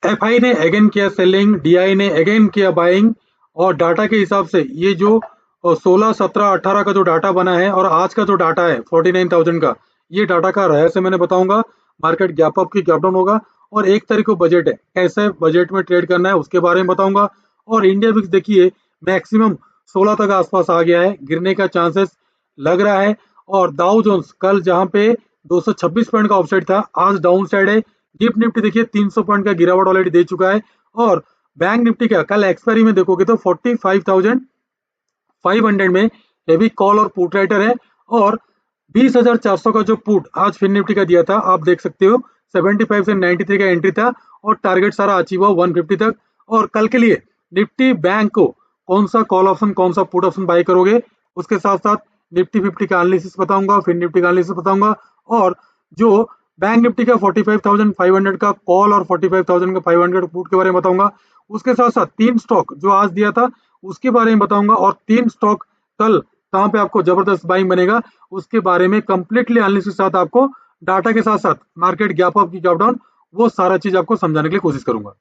FI ने again किया selling, DI ने अगेन किया बाइंग, और डाटा के हिसाब से ये जो 16, 17, 18 का जो डाटा बना है और आज का जो डाटा है 49,000 का, ये डाटा का रहस्य मैंने बताऊंगा। मार्केट गैप अप की गैप डाउन होगा, और 1 तारीख को बजट है, कैसे बजट में ट्रेड करना है उसके बारे में बताऊंगा। और इंडिया विक्स देखिए मैक्सिमम 16 तक आसपास आ गया है, गिरने का चांसेस लग रहा है। और दाउ जोन्स कल जहां पे 226 पॉइंट का ऑफसेट था, आज डाउन साइड है। गिफ्ट निफ्टी देखिए 300 पॉइंट का गिरावट ऑलरेडी दे चुका है। और बैंक निफ्टी का कल एक्सपायरी में देखोगे तो 45,500 में हेवी कॉल और पुट राइटर है। और 20,400 का जो पुट आज फिन निफ्टी का दिया था, आप देख सकते हो 75 से 93 का एंट्री था, और टारगेट सारा अचीव हुआ 150 तक। और कल के लिए निफ्टी बैंक को कौन सा कॉल ऑप्शन कौन सा पुट ऑप्शन बाय करोगे, उसके साथ साथ निफ्टी 50 का एनालिसिस बताऊंगा, फिन निफ्टी का एनालिसिस बताऊंगा। और जो बैंक निफ्टी का 45,500 का कॉल और 45,000 का 500 पुट के बारे में बताऊंगा। उसके साथ साथ 3 स्टॉक जो आज दिया था उसके बारे में बताऊंगा, और 3 स्टॉक कल कहां पे आपको जबरदस्त बाइंग बनेगा उसके बारे में कंप्लीटली एनालिसिस के साथ आपको डाटा के साथ साथ मार्केट गैप अप की गैप डाउन वो सारा चीज आपको समझाने के लिए कोशिश करूंगा।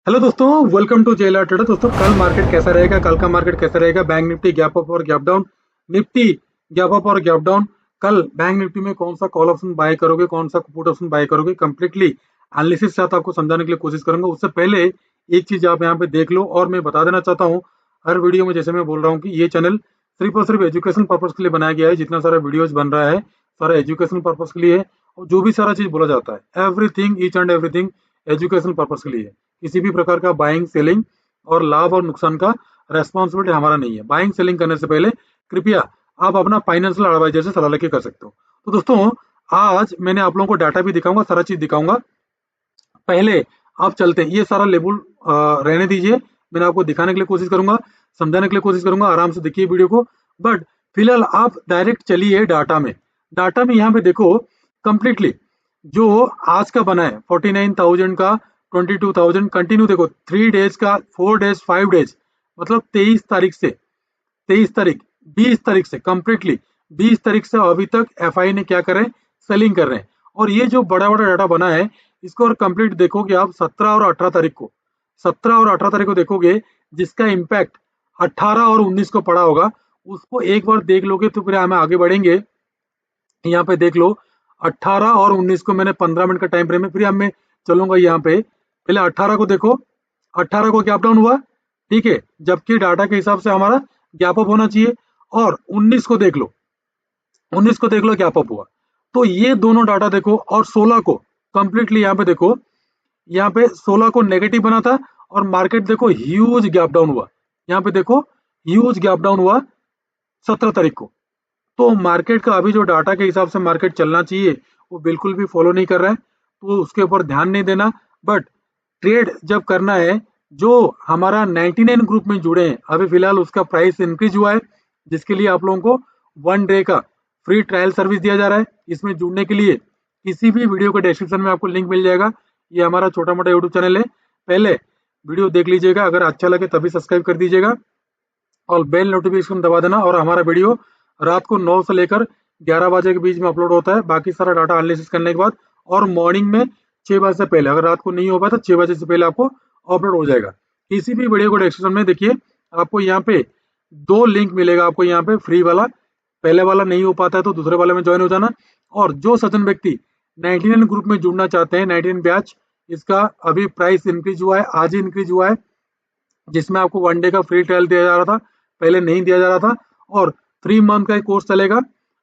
हेलो दोस्तों, वेलकम टू जेएलआर ट्रेडर। दोस्तों कल मार्केट कैसा रहेगा, कल का मार्केट कैसा रहेगा, बैंक निफ्टी गैप अप और gap down, Nifty gap up और गैप डाउन, कल बैंक निफ्टी में कौन सा कॉल ऑप्शन बाय करोगे, कौन सा पुट ऑप्शन बाय करोगे, कंप्लीटली एनालिसिस के साथ आपको समझाने के लिए कोशिश करूंगा। उससे पहले एक चीज आप यहाँ पे देख लो, और मैं बता देना चाहता हूँ हर वीडियो में जैसे मैं बोल रहा हूँ कि ये चैनल सिर्फ और सिर्फ एजुकेशन पर्पज के लिए बनाया गया है। जितना सारा वीडियोज बन रहा है सारा एजुकेशन पर्पज के लिए है, और जो भी सारा चीज बोला जाता है everything each and everything education purpose के लिए है। किसी भी प्रकार का बाइंग सेलिंग और लाभ और नुकसान का रेस्पॉन्सिबिलिटी हमारा नहीं है। बाइंग सेलिंग करने से पहले कृपया आप अपना फाइनेंशियल एडवाइजर से सलाह लेके कर सकते हो। तो दोस्तों आज मैंने आप लोगों को डाटा भी दिखाऊंगा, सारा चीज दिखाऊंगा। पहले आप चलते हैं, ये सारा लेबल रहने दीजिए, मैंने आपको दिखाने के लिए कोशिश करूंगा, समझाने के लिए कोशिश करूंगा, आराम से देखिए वीडियो को। बट फिलहाल आप डायरेक्ट चलिए डाटा में। डाटा में यहाँ पे देखो कंप्लीटली जो आज का बना है 49,000 का 22,000 कंटिन्यू देखो, 3 डेज का 4 डेज 5 डेज, मतलब 23 तारीख से 23 तारीख 20 तारीख से कंप्लीटली 20 तारीख से अभी तक एफआई ने क्या कर रहे हैं, सेलिंग कर रहे हैं। और ये जो बड़ा बड़ा डाटा बना है इसको और कंप्लीट देखोगे आप 17 और 18 तारीख को, 17 और 18 तारीख को देखोगे, जिसका इम्पैक्ट 18 और 19 को पड़ा होगा, उसको एक बार देख लोगे तो फिर हमें आगे बढ़ेंगे। यहाँ पे देख लो 18 और 19 को मैंने 15 मिनट का टाइम फ्रेम है, फिर अब मैं चलूंगा यहाँ पे। पहले 18 को देखो, 18 को गैप डाउन हुआ, ठीक है, जबकि डाटा के हिसाब से हमारा गैप अप होना चाहिए। और 19 को देख लो, 19 को देख लो गैप अप हुआ। तो ये दोनों डाटा देखो, और 16 को कंप्लीटली यहाँ पे देखो, यहाँ पे 16 को नेगेटिव बना था, और मार्केट देखो ह्यूज गैप डाउन हुआ। यहाँ पे देखो ह्यूज गैप डाउन हुआ 17 तारीख को। तो मार्केट का अभी जो डाटा के हिसाब से मार्केट चलना चाहिए वो बिल्कुल भी फॉलो नहीं कर रहा है, तो उसके ऊपर ध्यान नहीं देना। बट ट्रेड जब करना है, जो हमारा 99 ग्रुप में जुड़े हैं अभी फिलहाल उसका प्राइस इंक्रीज हुआ है, जिसके लिए आप लोगों को 1 डे का फ्री ट्रायल सर्विस दिया जा रहा है। इसमें जुड़ने के लिए किसी भी वीडियो के डिस्क्रिप्शन में आपको लिंक मिल जाएगा। ये हमारा छोटा मोटा यूट्यूब चैनल है, पहले वीडियो देख लीजिएगा, अगर अच्छा लगे तभी सब्सक्राइब कर दीजिएगा, और बेल नोटिफिकेशन दबा देना। और हमारा वीडियो रात को 9 से लेकर 11 बजे के बीच में अपलोड होता है, बाकी सारा डाटा एनालिसिस करने के बाद, और मॉर्निंग में 6 बजे से पहले, अगर रात को नहीं हो पाया तो 6 बजे से पहले आपको अपलोड हो जाएगा। किसी भी वीडियो को डिस्क्रिप्शन में देखिए, आपको यहाँ पे 2 लिंक मिलेगा आपको यहाँ पे फ्री वाला, पहले वाला नहीं हो पाता है तो दूसरे वाले में ज्वाइन हो जाना। और जो सज्जन व्यक्ति 99 ग्रुप में जुड़ना चाहते हैं, 99 बैच, इसका अभी प्राइस इंक्रीज हुआ है, आज ही इंक्रीज हुआ है, जिसमें आपको 1 डे का फ्री ट्रायल दिया जा रहा था, पहले नहीं दिया जा रहा था। और 3 मंथ का कोर्स चलेगा,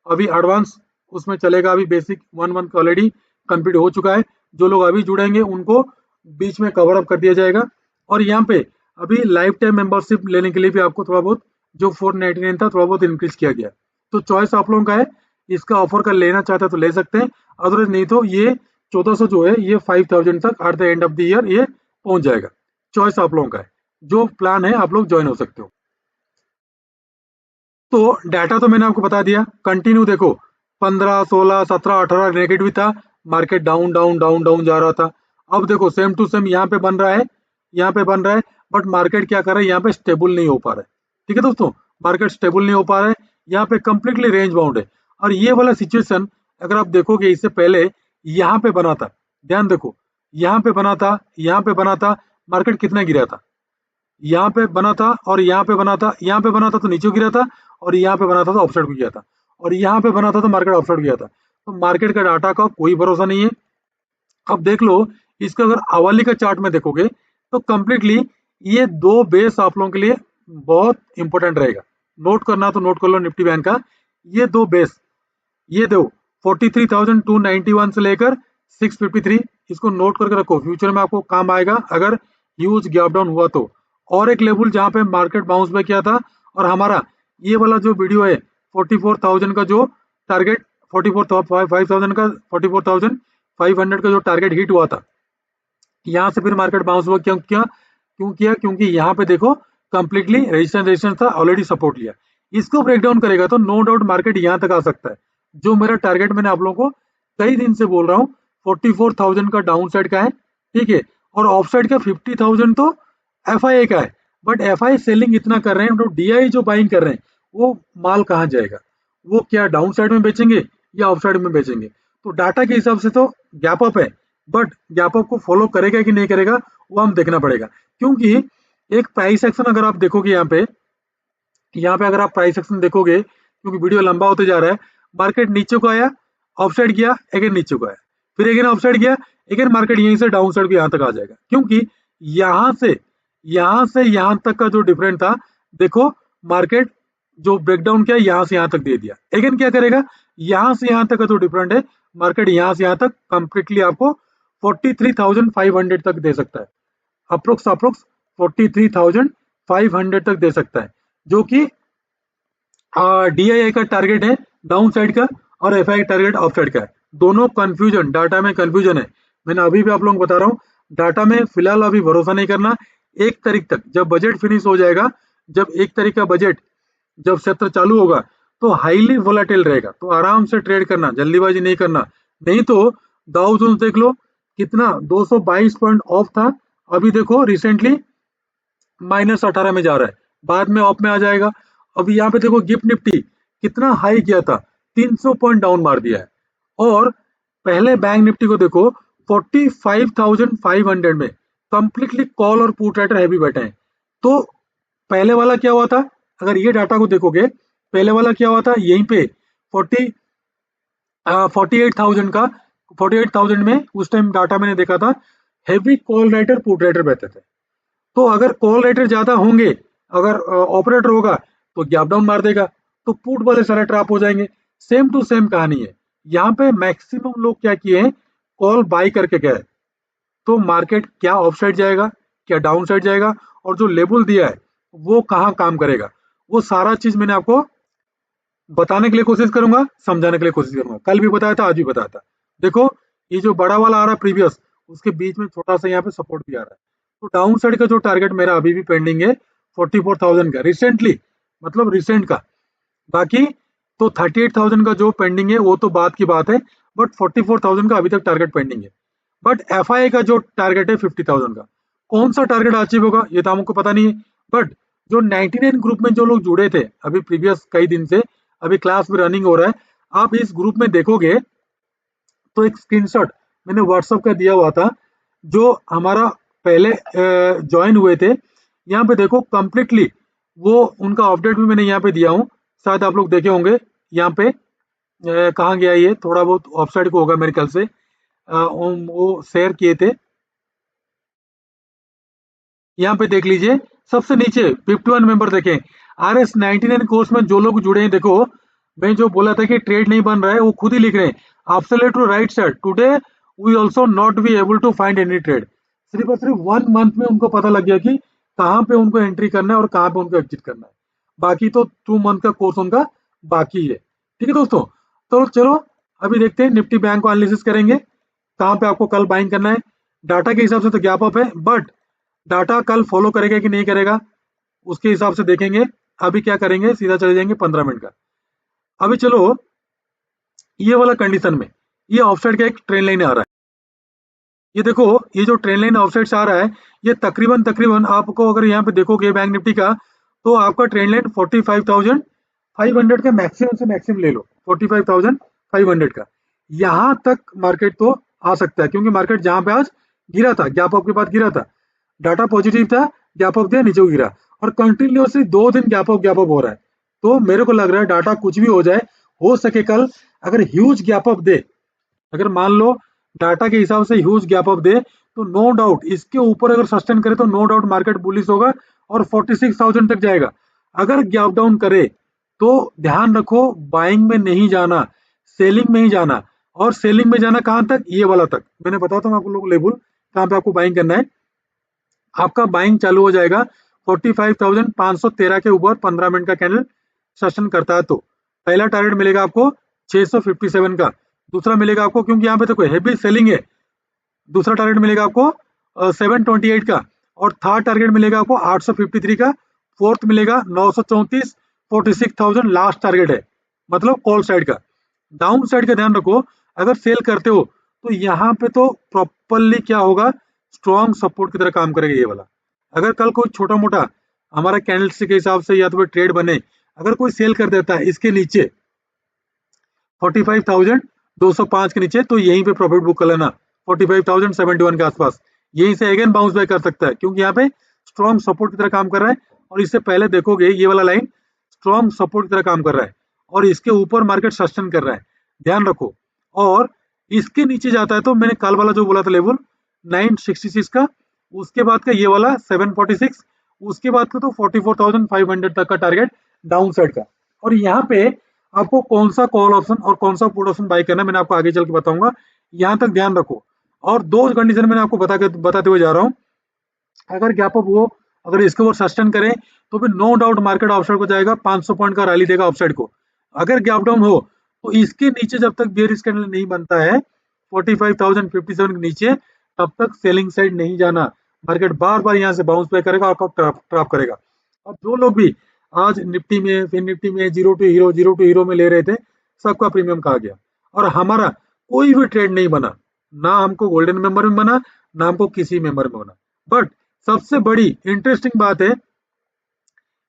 अभी एडवांस उसमें चलेगा, अभी बेसिक 1 मंथ ऑलरेडी कंप्लीट हो चुका है। जो लोग अभी जुड़ेंगे उनको बीच में कवर अप कर दिया जाएगा। और यहाँ पे अभी लाइफ टाइम मेंबरशिप लेने के लिए भी आपको थोड़ा बहुत, जो 499 था, थोड़ा बहुत इंक्रीज किया गया। तो चॉइस आप लोगों का है, इसका ऑफर का लेना चाहते हैं तो ले सकते हैं, अदरवाइज नहीं तो ये 1400 जो है ये 5000 तक at the end of the year ये पहुंच जाएगा। चॉइस आप लोगों का है, जो प्लान है आप लोग ज्वाइन हो सकते हो। तो डाटा तो मैंने आपको बता दिया, कंटिन्यू देखो 15, 16, 17, 18 नेगेटिव था, market down down down down जा रहा था। अब देखो सेम टू सेम यहाँ पे बन रहा है, यहाँ पे बन रहा है, बट मार्केट क्या कर रहा है, यहाँ पे स्टेबल नहीं हो पा रहा है। ठीक है दोस्तों, मार्केट स्टेबल नहीं हो पा रहा है, यहाँ पे कंप्लीटली रेंज बाउंड है। और ये वाला सिचुएशन अगर आप देखोगे इससे पहले यहाँ पे बना था, ध्यान देखो, यहाँ पे बना था, यहाँ पे बना था, मार्केट कितना गिरा था, यहाँ पे बना था और यहाँ पे बना था, यहाँ पे बना था तो नीचे गिरा था, और यहाँ पे बना था तो अपसाइड को गया था, और यहाँ पे बना था तो मार्केट अपसाइड गया था। तो मार्केट का डाटा का कोई भरोसा नहीं है। अब देख लो, इसका अगर हवाली का चार्ट में देखोगे तो कंप्लीटली ये दो बेस आप लोगों के लिए बहुत इंपॉर्टेंट रहेगा। नोट करना तो नोट कर लो निफ्टी बैंक का, ये दो बेस, ये दो 43,291 से लेकर 653, इसको नोट करके रखो, फ्यूचर में आपको काम आएगा अगर ह्यूज गैप डाउन हुआ तो। और एक लेवल जहां पे मार्केट बाउंस बैक किया था, और हमारा ये वाला जो वीडियो है 44,000 का जो टारगेट, 44,500 का 44,500 का जो टारगेट हिट हुआ था, यहाँ से फिर मार्केट बाउंस हुआ। क्योंकि यहाँ पे देखो कंप्लीटली रेजिस्टेंस था, ऑलरेडी सपोर्ट लिया। इसको ब्रेक डाउन करेगा तो नो डाउट मार्केट यहाँ तक आ सकता है। जो मेरा टारगेट मैंने आप लोगों को कई दिन से बोल रहा हूँ 44,000 का डाउन साइड का है, ठीक है, और ऑफ साइड का 50,000 तो एफ का है। बट एफ सेलिंग इतना कर रहे हैं, तो डी जो बाइंग कर रहे हैं वो माल कहाँ जाएगा, वो क्या डाउन साइड में बेचेंगे या ऑफ साइड में बेचेंगे। तो डाटा के हिसाब से तो गैप अप है, बट गैप अप को फॉलो करेगा कि नहीं करेगा वो हम देखना पड़ेगा। क्योंकि एक प्राइस एक्शन अगर आप देखोगे यहाँ पे अगर आप प्राइस एक्शन देखोगे, क्योंकि वीडियो लंबा होते जा रहा है, मार्केट नीचे को आया, ऑफ साइड गया, अगेन नीचे को आया, फिर अगेन ऑफ साइड गया, अगेन मार्केट यहीं से डाउन साइड को यहाँ तक आ जाएगा। क्योंकि यहाँ से यहाँ तक का जो डिफरेंट था, देखो मार्केट जो ब्रेकडाउन किया यहाँ से यहाँ तक दे दिया, अगेन क्या करेगा, यहाँ से यहाँ तक का जो डिफरेंट है, मार्केट यहाँ से यहाँ तक कंप्लीटली आपको 43,500 तक दे सकता है, अप्रोक्स 43,500 तक दे सकता है, जो कि डीआईआई का टारगेट है डाउन साइड का, और एफआई का टारगेट अप साइड का है। दोनों कंफ्यूजन, डाटा में कंफ्यूजन है। मैंने अभी भी आप लोगों को बता रहा हूँ, डाटा में फिलहाल अभी भरोसा नहीं करना। 1 तारीख तक जब बजट फिनिश हो जाएगा, जब 1 तारीख का बजट जब सत्र चालू होगा तो हाईली वोलाटिल रहेगा, तो आराम से ट्रेड करना, जल्दीबाजी नहीं करना। नहीं तो दाउ जोन्स देख लो कितना 222 पॉइंट ऑफ था, अभी देखो रिसेंटली -18 में जा रहा है, बाद में ऑफ में आ जाएगा। अभी यहाँ पे देखो गिफ्ट निफ्टी कितना हाई किया था, 300 पॉइंट डाउन मार दिया है। और पहले बैंक निफ्टी को देखो 45,500 में कंप्लीटली कॉल और पुट राइटर हैवी बैठे हैं। तो पहले वाला क्या हुआ था, अगर ये डाटा को देखोगे, पहले वाला क्या हुआ था, यहीं पे 48,000 का, 48,000 में उस टाइम डाटा मैंने देखा था, heavy call writer put writer बैठे थे। तो अगर कॉल राइटर ज्यादा होंगे, अगर ऑपरेटर होगा तो गैप डाउन मार देगा, तो पुट वाले सारे ट्रैप हो जाएंगे। सेम टू सेम कहानी है, यहाँ पे मैक्सिमम लोग क्या किए हैं, कॉल बाई करके गए, तो मार्केट क्या ऑफ साइड जाएगा, क्या डाउन साइड जाएगा, और जो लेबल दिया है वो कहाँ काम करेगा, वो सारा चीज मैंने आपको बताने के लिए कोशिश करूंगा, समझाने के लिए कोशिश करूंगा। कल भी बताया था, आज भी बताया था। देखो ये जो बड़ा वाला आ रहा है प्रीवियस, उसके बीच में छोटा सा यहाँ पे सपोर्ट भी आ रहा है। तो डाउन साइड का जो टारगेट मेरा अभी भी पेंडिंग है 44,000 का, रिसेंटली मतलब रिसेंट का। बाकी तो 38,000 का जो पेंडिंग है वो तो बात की बात है, बट 44,000 का अभी तक टारगेट पेंडिंग है। बट एफ का जो टारगेट है 50,000 का, कौन सा टारगेट अचीव होगा ये तो हमको पता नहीं है। बट जो 99 ग्रुप में जो लोग जुड़े थे अभी प्रीवियस कई दिन से, अभी क्लास भी रनिंग हो रहा है, आप इस ग्रुप में देखोगे तो एक स्क्रीनशॉट मैंने व्हाट्सएप का दिया हुआ था, जो हमारा पहले ज्वाइन हुए थे, यहाँ पे देखो कंप्लीटली वो उनका अपडेट भी मैंने यहाँ पे दिया हूँ, शायद आप लोग देखे होंगे। यहाँ पे कहाँ गया, ये थोड़ा बहुत ऑफसाइड को होगा मेरे ख्याल से, वो शेयर किए थे, यहाँ पे देख लीजिए सबसे नीचे 51 मेंबर देखें। RS 99 कोर्स में जो लोग जुड़े हैं, देखो मैं जो बोला था कि ट्रेड नहीं बन रहा है, वो खुद ही लिख रहे हैं absolute to right side, today we also not be able to find any trade. सिर्फ और सिर्फ 1 मंथ में उनको पता लग गया कि कहाँ पे उनको एंट्री करना है और कहाँ पे उनको एग्जिट करना है। बाकी तो 2 मंथ का कोर्स उनका बाकी है। ठीक है दोस्तों, तो चलो अभी देखते हैं निफ्टी बैंक को एनालिसिस करेंगे, कहाँ पे आपको कल बाइंग करना है। डाटा के हिसाब से तो गैप अप है, बट डाटा कल फॉलो करेगा कि नहीं करेगा उसके हिसाब से देखेंगे। अभी क्या करेंगे, सीधा चले जाएंगे 15 मिनट का। अभी चलो ये वाला कंडीशन में, ये ऑफसाइड का एक ट्रेन लाइन आ रहा है, ये देखो ये जो ट्रेन लाइन ऑफसाइड से आ रहा है, ये तकरीबन तकरीबन आपको अगर यहाँ पे देखोगे बैंक निफ्टी का, तो आपका ट्रेन लाइन 45,500 का मैक्सिमम से मैक्सिमम ले लो, 45,500 का यहाँ तक मार्केट तो आ सकता है। क्योंकि मार्केट जहां पे आज गिरा था, गैप अप के बाद गिरा था, डाटा पॉजिटिव था, गैप अप दिया, नीचे को गिरा, और कंटिन्यूसली 2 दिन गैप अप हो रहा है। तो मेरे को लग रहा है डाटा कुछ भी हो जाए, हो सके कल अगर ह्यूज गैप अप दे, अगर मान लो डाटा के हिसाब से ह्यूज गैप अप दे, तो नो डाउट इसके ऊपर अगर सस्टेन करे तो नो डाउट मार्केट बुलिश होगा और 46,000 तक जाएगा। अगर गैप डाउन करे तो ध्यान रखो बाइंग में नहीं जाना, सेलिंग में ही जाना। और सेलिंग में जाना कहां तक, ये वाला तक। मैंने बताता हूँ आप लोगों को लेवल कहां पे आपको बाइंग करना है। आपका बाइंग चालू हो जाएगा 45,513 के ऊपर 15 मिनट का कैंडल सेशन करता है तो पहला टारगेट मिलेगा आपको 657 का, दूसरा मिलेगा आपको, क्योंकि यहाँ पे तो कोई हैवी सेलिंग है, दूसरा टारगेट मिलेगा आपको 728 का, और थर्ड टारगेट मिलेगा आपको 853 का, फोर्थ मिलेगा 934, 46,000 लास्ट टारगेट है, मतलब कॉल साइड का। डाउन साइड का ध्यान रखो, अगर सेल करते हो तो यहाँ पे तो प्रॉपरली क्या होगा, स्ट्रॉन्ग सपोर्ट की तरह काम करेगा ये वाला। अगर कल कोई छोटा मोटा हमारा कैंडलस्टिक के हिसाब से या तो फिर ट्रेड बने, अगर कोई सेल कर देता है इसके नीचे 45,205 के नीचे, तो यहीं पे प्रॉफिट बुक कर लेना 45,071 के आसपास। यहीं से अगेन बाउंस बैक कर सकता है, क्योंकि यहाँ पे स्ट्रॉन्ग सपोर्ट की तरह काम कर रहा है। और इससे पहले देखोगे ये वाला लाइन स्ट्रॉन्ग सपोर्ट की तरह काम कर रहा है, और इसके ऊपर मार्केट सस्टेन कर रहा है, ध्यान रखो। और इसके नीचे जाता है तो मैंने कल वाला जो बोला था लेवल 966 का, उसके बाद का ये वाला 746, उसके बाद का तो 44,500 तक का टारगेट डाउन साइड का। और यहाँ पे आपको कौन सा कॉल ऑप्शन और कौन सा पुट ऑप्शन बाय करना है मैंने आपको आगे चल के बताऊंगा, यहाँ तक ध्यान रखो। और दो कंडीशन मैंने आपको बताते हुए जा रहा हूँ, अगर गैप अप हो, अगर इसके ऊपर सस्टेन करें तो फिर नो डाउट मार्केट ऑफसाइड को जाएगा, 500 पॉइंट का रैली देगा ऑफसाइड को। अगर गैप डाउन हो तो इसके नीचे जब तक बेयरिश कैंडल नहीं बनता है 45,057 के नीचे, तब तक सेलिंग साइड नहीं जाना। मार्केट बार बार यहाँ से बाउंस बैक करेगा और ट्रैप करेगा। और जो लोग भी आज निफ्टी में, फिर निफ्टी में जीरो टू हीरो में ले रहे थे, सबका प्रीमियम कहा गया। और हमारा कोई भी ट्रेड नहीं बना, ना हमको गोल्डन मेंबर में बना, ना हमको किसी मेंबर में बना। बट सबसे बड़ी इंटरेस्टिंग बात है,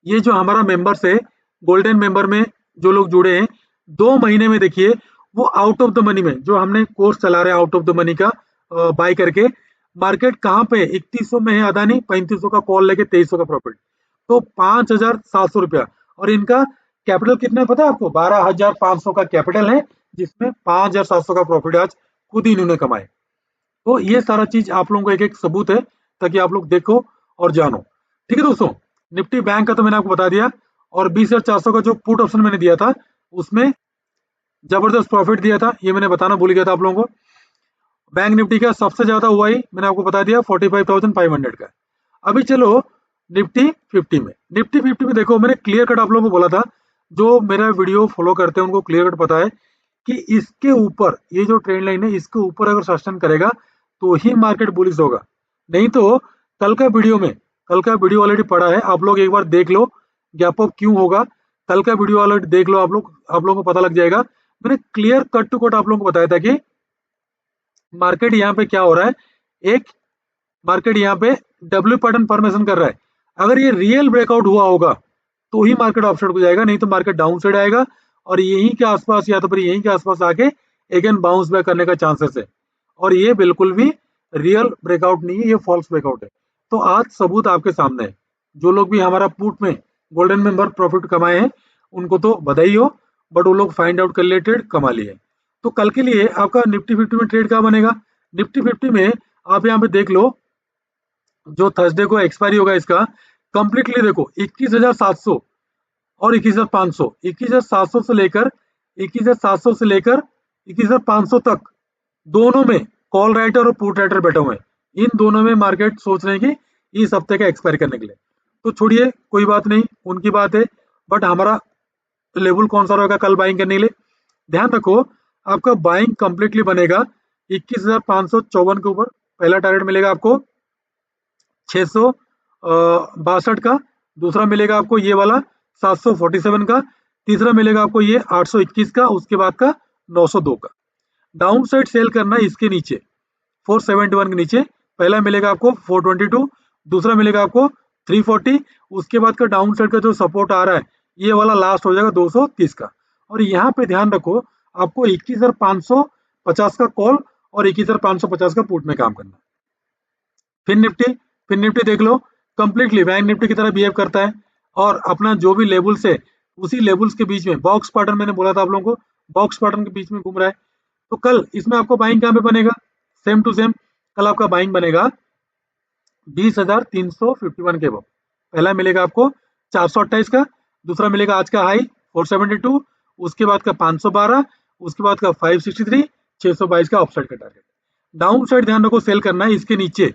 ये जो हमारा मेंबर्स है गोल्डन मेंबर में जो लोग जुड़े हैं, 2 महीने में देखिए वो आउट ऑफ द मनी में, जो हमने कोर्स चला रहे हैं आउट ऑफ द मनी का बाय करके, मार्केट कहाँ पे 3100 में है अदानी, 3500 का कॉल लेके 2300 का प्रॉफिट, तो 5,700 रुपया। और इनका कैपिटल कितना है पता है आपको, 12,500 का कैपिटल है, जिसमें 5,700 का प्रॉफिट आज खुद ही इन्होंने कमाए। तो ये सारा चीज आप लोगों को एक एक सबूत है, ताकि आप लोग देखो और जानो। ठीक है दोस्तों, निफ्टी बैंक का तो मैंने आपको बता दिया, और 20,400 का जो पुट ऑप्शन मैंने दिया था उसमें जबरदस्त प्रॉफिट दिया था, ये मैंने बताना भूल गया था आप लोगों को। बैंक निफ्टी का सबसे ज्यादा हुआ ही मैंने आपको बता दिया 45,500 का। अभी चलो निफ्टी 50 में। निफ्टी 50 में देखो मैंने क्लियर कट आप लोगों को बोला था, जो मेरा वीडियो फॉलो करते हैं उनको क्लियर कट पता है कि इसके ऊपर ये जो ट्रेंड लाइन है इसके ऊपर अगर सस्टेन करेगा तो ही मार्केट बुलिश होगा। नहीं तो कल का वीडियो में, कल का वीडियो ऑलरेडी पड़ा है, आप लोग एक बार देख लो गैप अप क्यों होगा, कल का वीडियो ऑलरेडी देख लो, आप लोगों को पता लग जाएगा। मैंने क्लियर कट टू कट आप लोगों को बताया था कि मार्केट यहाँ पे क्या हो रहा है, एक मार्केट यहाँ पे डब्ल्यू पैटर्न फॉर्मेशन कर रहा है। अगर ये रियल ब्रेकआउट हुआ होगा तो ही मार्केट अपसाइड को जाएगा, नहीं तो मार्केट डाउन साइड आएगा, और यहीं के आसपास या तो फिर यहीं के आसपास आके अगेन बाउंस बैक करने का चांसेस है। और ये बिल्कुल भी रियल ब्रेकआउट नहीं है, ये फॉल्स ब्रेकआउट है। तो आज सबूत आपके सामने है। जो लोग भी हमारा पुट में गोल्डन मेंबर प्रॉफिट कमाए हैं उनको तो बधाई हो, बट वो लोग फाइंड आउट कर लिए, ट्रेड कमा लिए। तो कल के लिए आपका निफ्टी 50 में ट्रेड क्या बनेगा, निफ्टी 50 में आप यहाँ पे देख लो, जो थर्सडे को एक्सपायरी होगा इसका, कंप्लीटली देखो 21,700 और 21,500, 21,700 से लेकर 21,700 से लेकर 21,500 तक, दोनों में कॉल राइटर और पुट राइटर बैठे हुए हैं। इन दोनों में मार्केट सोच रहे हैं कि इस हफ्ते का एक्सपायर करने के लिए। तो छोड़िए, कोई बात नहीं, उनकी बात है, बट हमारा लेवल कौन सा रहेगा कल बाइंग करने के लिए, ध्यान रखो। आपका बाइंग कंप्लीटली बनेगा 21,554 के ऊपर, पहला टारगेट मिलेगा आपको 662 का, दूसरा मिलेगा आपको ये वाला 747 का, तीसरा मिलेगा आपको ये 821 का, उसके बाद का 902 का। डाउन साइड सेल करना है इसके नीचे 471 के नीचे, पहला मिलेगा आपको 422, दूसरा मिलेगा आपको 340, उसके बाद का डाउन साइड का जो सपोर्ट आ रहा है ये वाला लास्ट हो जाएगा 230 का। और यहाँ पे ध्यान रखो, आपको 21,550 का कॉल और 21,550 का पुट में काम करना है। फिन निफ्टी देख लो, कंप्लीटली बैंक निफ्टी की तरह बिहेव करता है और अपना जो भी लेवल्स है उसी लेवल्स के बीच में बॉक्स पैटर्न, मैंने बोला था आप लोगों को, बॉक्स पैटर्न के बीच में घूम रहा है। तो कल इसमें आपको बाइंग कहाँ पे बनेगा, सेम टू सेम कल आपका बाइंग बनेगा 20,351 के अब। पहला मिलेगा आपको 428 का, दूसरा मिलेगा आज का हाई 472, उसके बाद का 512, उसके बाद का 563, 622 का अपसाइड का टारगेट। डाउन साइड ध्यान रखो सेल करना है इसके नीचे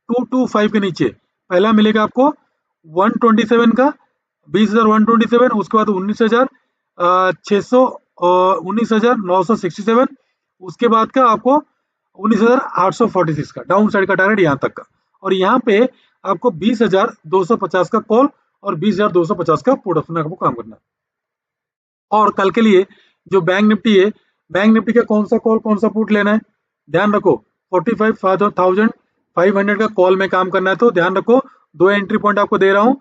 225 के नीचे। पहला मिलेगा आपको 127 का, 20,127, उसके बाद 19,600, 19,967, उसके बाद का आपको 19,846 का डाउन साइड का टारगेट यहाँ तक का। और यहाँ पे आपको 20,250 का कॉल और 20,250 का पुट ऑप्शन आपको काम करना है। और कल के लिए जो बैंक निफ्टी है, बैंक निफ्टी का कौन सा कॉल कौन सा पुट लेना है ध्यान रखो। 45,500 का कॉल में काम करना है, तो ध्यान रखो 2 एंट्री पॉइंट आपको दे रहा हूँ।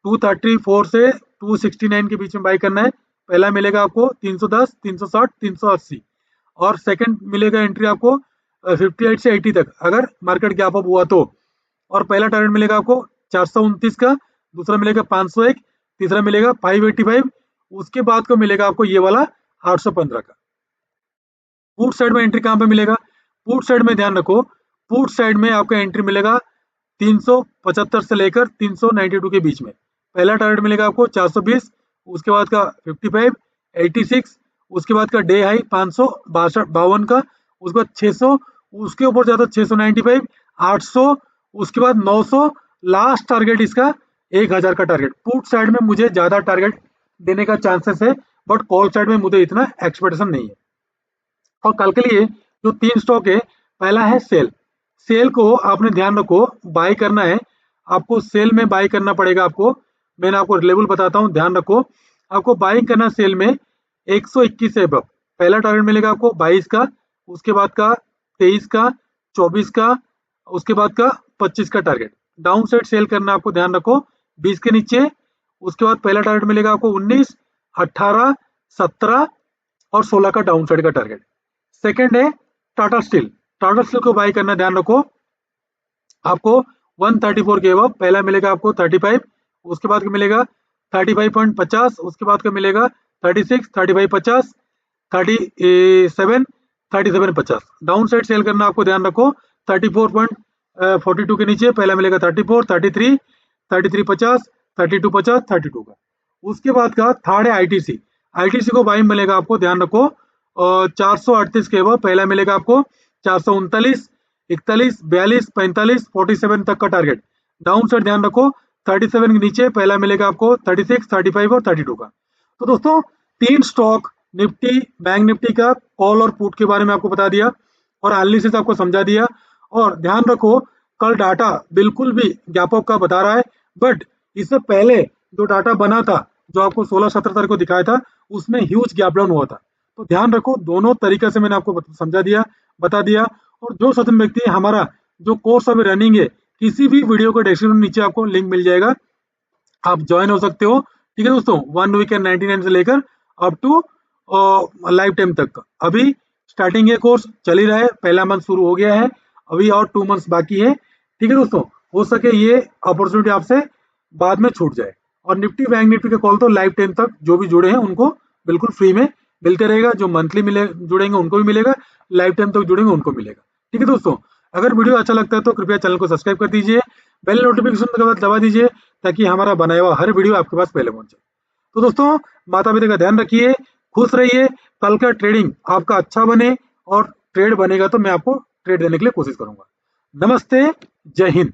234 से 269 के बीच में बाई करना है। पहला मिलेगा आपको 310, 360, 380 और सेकंड मिलेगा एंट्री आपको 58 से 80 तक अगर मार्केट गैप अप हुआ तो। और पहला टारगेट मिलेगा आपको 429 का, दूसरा मिलेगा 501, तीसरा मिलेगा 585, उसके बाद को मिलेगा आपको ये वाला 815 का। पुट साइड में एंट्री कहाँ पे मिलेगा, पुट साइड में ध्यान रखो, पुट साइड में आपका एंट्री मिलेगा 375 से लेकर 392 के बीच में। पहला टारगेट मिलेगा आपको 420, उसके बाद का 55, 86, उसके बाद का डे हाई 552 का, उसके बाद 600, उसके ऊपर जाता 695, 800, उसके बाद 900, लास्ट टारगेट इसका 1000 का टारगेट। पुट साइड में मुझे ज्यादा टारगेट देने का चांसेस है, बट कॉल साइड में मुझे इतना एक्सपेक्टेशन नहीं है। और कल के लिए जो 3 स्टॉक है, पहला है सेल। सेल को आपने ध्यान रखो बाय करना है, आपको सेल में बाय करना पड़ेगा आपको। मैंने आपको लेवल बताता हूँ, ध्यान रखो आपको बाइंग करना सेल में 121 से अब। पहला टारगेट मिलेगा आपको 22 का, उसके बाद का 23 का, 24 का, उसके बाद का 25 का टारगेट। डाउन साइड सेल करना आपको ध्यान रखो 20 के नीचे। उसके बाद पहला टारगेट मिलेगा आपको 19, 18, 17 और 16 का डाउन साइड का टारगेट। सेकंड है टाटा स्टील। टाटा स्टील को बाय करना ध्यान रखो आपको 134 के अब। पहला मिलेगा आपको 35, उसके बाद का मिलेगा 35.50, उसके बाद का मिलेगा 36, 35.50, 37, 37.50। डाउन साइड सेल करना आपको ध्यान रखो 34.42 के नीचे। पहला मिलेगा 34, 33, 33.50, 32.50, 32 का। उसके बाद का थर्ड है आईटीसी। आईटीसी को बाई मिलेगा आपको ध्यान रखो 438 के अब। पहला मिलेगा आपको 439, 41, 42, 45, 47 तक का टारगेट। डाउन साइड ध्यान रखो 37 के नीचे। पहला मिलेगा आपको 36, 35 और 32 का। तो दोस्तों 3 स्टॉक निफ्टी बैंक निफ्टी का कॉल और पुट के बारे में आपको बता दिया और एनालिसिस आपको समझा दिया। और ध्यान रखो कल डाटा बिल्कुल भी गैप अप का बता रहा है, बट इससे पहले जो डाटा बना था जो आपको 16-17 तारीख को दिखाया था उसमें ह्यूज गैप डाउन हुआ था। तो ध्यान रखो दोनों तरीके से मैंने आपको समझा दिया, बता दिया। और जो सज्जन व्यक्ति है, हमारा जो कोर्स अभी रनिंग है, किसी भी वीडियो को डिस्क्रिप्शन में नीचे आपको लिंक मिल जाएगा, आप ज्वाइन हो सकते हो। ठीक है दोस्तों, 1 वीक एंड 99 से लेकर अप टू लाइफ टाइम तक अभी स्टार्टिंग है, कोर्स चल ही रहा है, पहला मंथ शुरू हो गया है, अभी और 2 मंथ्स बाकी है। ठीक है दोस्तों, हो सके ये अपॉर्चुनिटी आपसे बाद में छूट जाए। और निफ्टी बैंक निफ्टी का कॉल तो लाइफ टाइम तक जो भी जुड़े हैं उनको बिल्कुल फ्री में मिलते रहेगा। जो मंथली मिले जुड़ेंगे उनको भी मिलेगा, लाइफ टाइम तक जुड़ेंगे उनको मिलेगा। ठीक है दोस्तों, अगर वीडियो अच्छा लगता है तो कृपया चैनल को सब्सक्राइब कर दीजिए, बेल नोटिफिकेशन दबा दीजिए ताकि हमारा बनाया हुआ हर वीडियो आपके पास पहले पहुंचे। तो दोस्तों माता पिता का ध्यान रखिए, खुश रहिए, कल का ट्रेडिंग आपका अच्छा बने और ट्रेड बनेगा तो मैं आपको ट्रेड देने के लिए कोशिश करूंगा। नमस्ते, जय हिंद।